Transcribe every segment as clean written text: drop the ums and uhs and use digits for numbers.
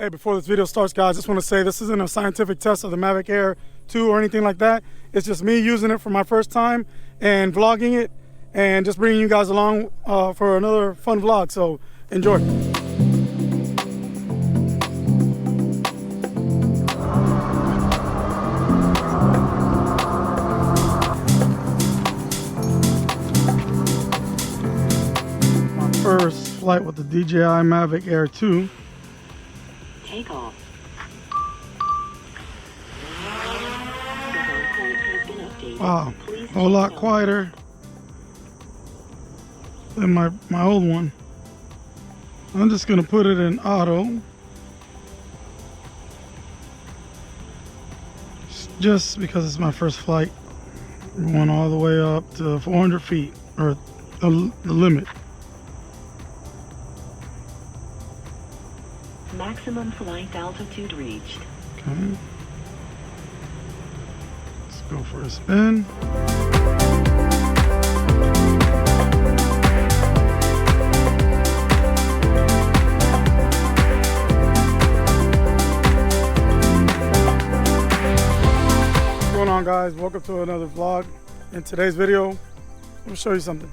Hey, before this video starts, guys, I just want to say this isn't a scientific test of the Mavic Air 2 or anything like that. It's just me using it for my first time and vlogging it and just bringing you guys along for another fun vlog. So enjoy. My first flight with the DJI Mavic Air 2. Take off. Wow, a whole lot quieter than my old one. I'm just gonna put it in auto, just because it's my first flight. We're going all the way up to 400 feet, or the limit. Maximum flight altitude reached. Okay. Let's go for a spin. What's going on, guys? Welcome to another vlog. In today's video, I'm gonna show you something.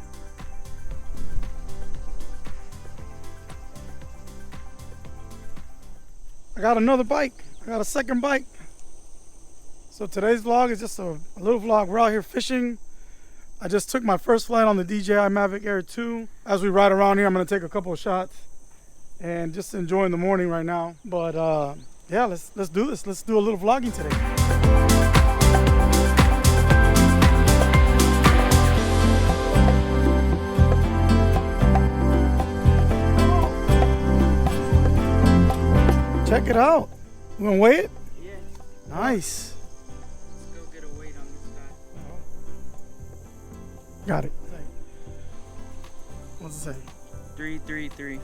I got another bike. I got a second bike. So today's vlog is just a little vlog. We're out here fishing. I just took my first flight on the DJI Mavic Air 2. As we ride around here, I'm gonna take a couple of shots and just enjoying the morning right now. But yeah, let's do this. Let's do a little vlogging today. Check it out. You gonna weigh it? Yeah. Nice. Let's go get a weight on this guy. Got it. What's it say? 333.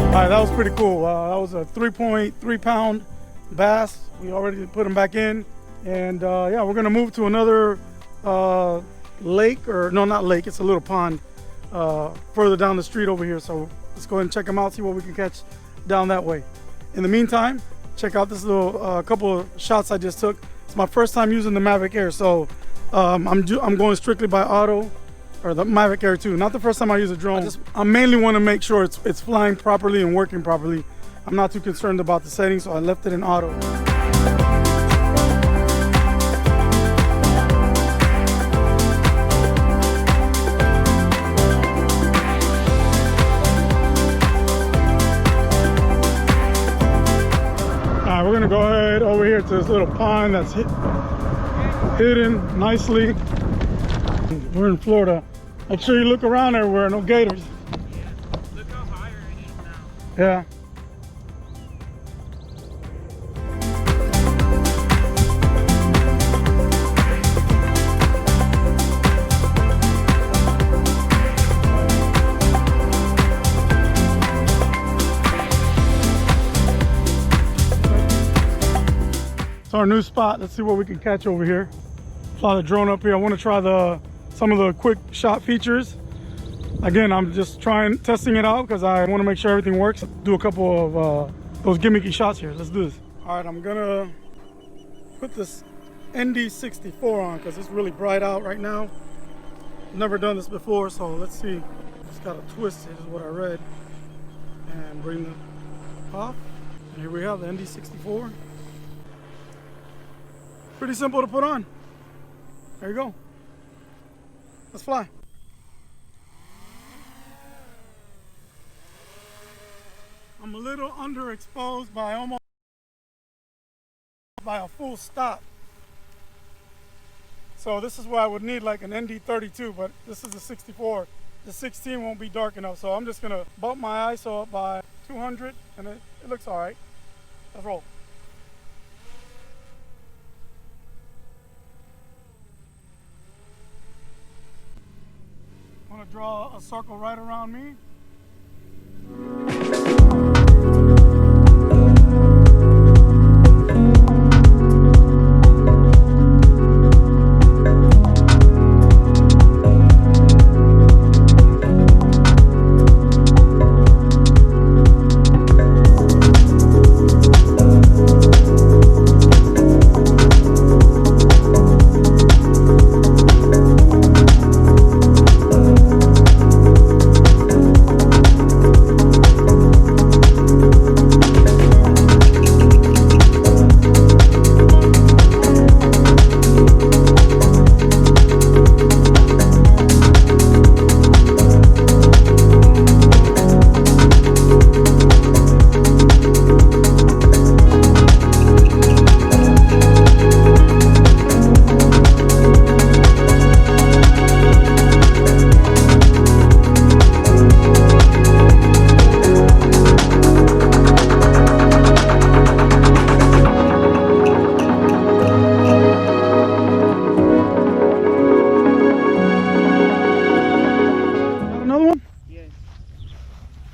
Alright, that was pretty cool. That was a 3.3 pound bass. We already put him back in. And yeah, we're gonna move to another lake, or no, not lake, it's a little pond further down the street over here. So let's go ahead and check them out, see what we can catch down that way. In the meantime, check out this little couple of shots I just took. It's my first time using the Mavic Air, so I'm going strictly by auto, or the Mavic Air 2. Not the first time I use a drone. I mainly want to make sure it's flying properly and working properly. I'm not too concerned about the settings, so I left it in auto. We're gonna go ahead over here to this little pond that's hidden nicely. We're in Florida. Make sure you look around everywhere, no gators. Yeah. Look how higher it is now. Yeah. It's our new spot. Let's see what we can catch over here. Fly the drone up here. I want to try some of the quick shot features. Again, I'm just testing it out because I want to make sure everything works. Do a couple of those gimmicky shots here. Let's do this. All right, I'm gonna put this ND64 on because it's really bright out right now. Never done this before, so let's see. It's got a twist, is what I read. And bring the off. And here we have the ND64. Pretty simple to put on. There you go. Let's fly. I'm a little underexposed by a full stop. So this is where I would need like an ND32, but this is a 64. The 16 won't be dark enough, so I'm just gonna bump my ISO up by 200, and it looks all right. Let's roll. I'm gonna draw a circle right around me.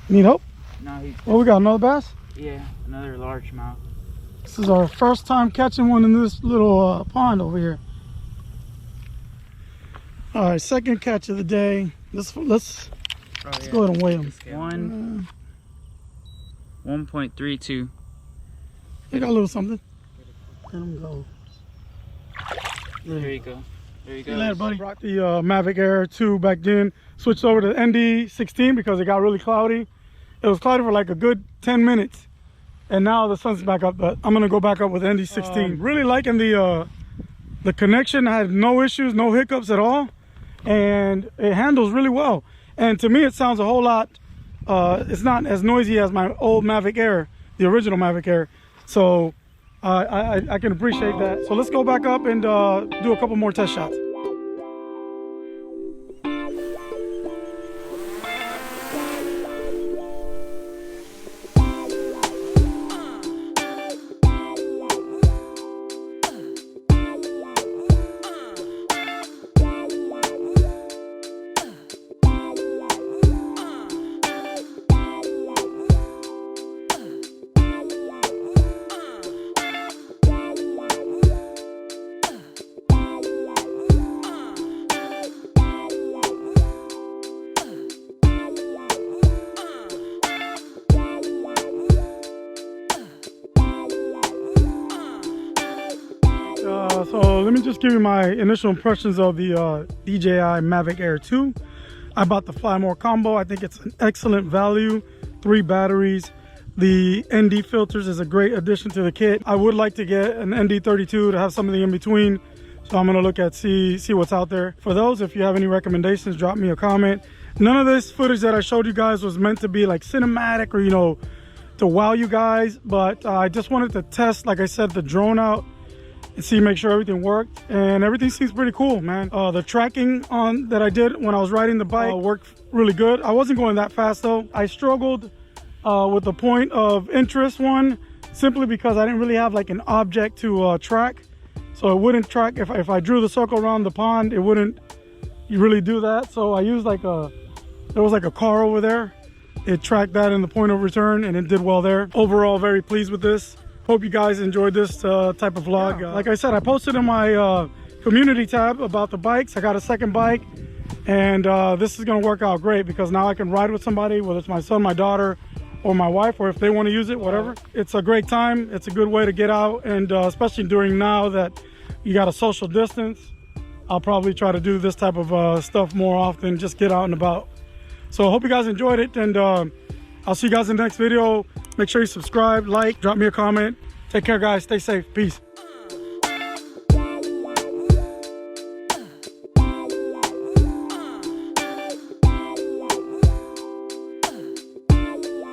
Need help? No, he's. Oh, we got another bass? Yeah, another largemouth. This is our first time catching one in this little pond over here. All right, second catch of the day. Let's go ahead and weigh them. 1.32. They got a little something. Let them go. There you go. There you See go. you later, buddy. Brought the Mavic Air 2 back then. Switched over to ND16 because it got really cloudy. It was cloudy for like a good 10 minutes. And now the sun's back up, but I'm gonna go back up with ND16. Really liking the connection. I had no issues, no hiccups at all. And it handles really well. And to me, it sounds a whole lot, it's not as noisy as my old Mavic Air, the original Mavic Air. So I can appreciate that. So let's go back up and do a couple more test shots. So let me just give you my initial impressions of the DJI Mavic Air 2. I bought the Fly More combo. I think it's an excellent value. 3 batteries. The ND filters is a great addition to the kit. I would like to get an ND32 to have something in between. So I'm gonna look at see what's out there. For those, if you have any recommendations, drop me a comment. None of this footage that I showed you guys was meant to be like cinematic or, you know, to wow you guys. But I just wanted to test, like I said, the drone out and see, make sure everything worked, and everything seems pretty cool, man. The tracking on that I did when I was riding the bike worked really good. I wasn't going that fast though. I struggled with the point of interest one, simply because I didn't really have like an object to track, so it wouldn't track. If I drew the circle around the pond, it wouldn't really do that. So I used like there was like a car over there. It tracked that in the point of return, and it did well there. Overall, very pleased with this. Hope you guys enjoyed this type of vlog. Like I said, I posted in my community tab about the bikes. I got a second bike, and this is gonna work out great because now I can ride with somebody, whether it's my son, my daughter, or my wife, or if they want to use it, whatever. It's a great time. It's a good way to get out, and especially during now that you got a social distance, I'll probably try to do this type of stuff more often, just get out and about. So I hope you guys enjoyed it, and I'll see you guys in the next video. Make sure you subscribe, like, drop me a comment. Take care, guys. Stay safe. Peace.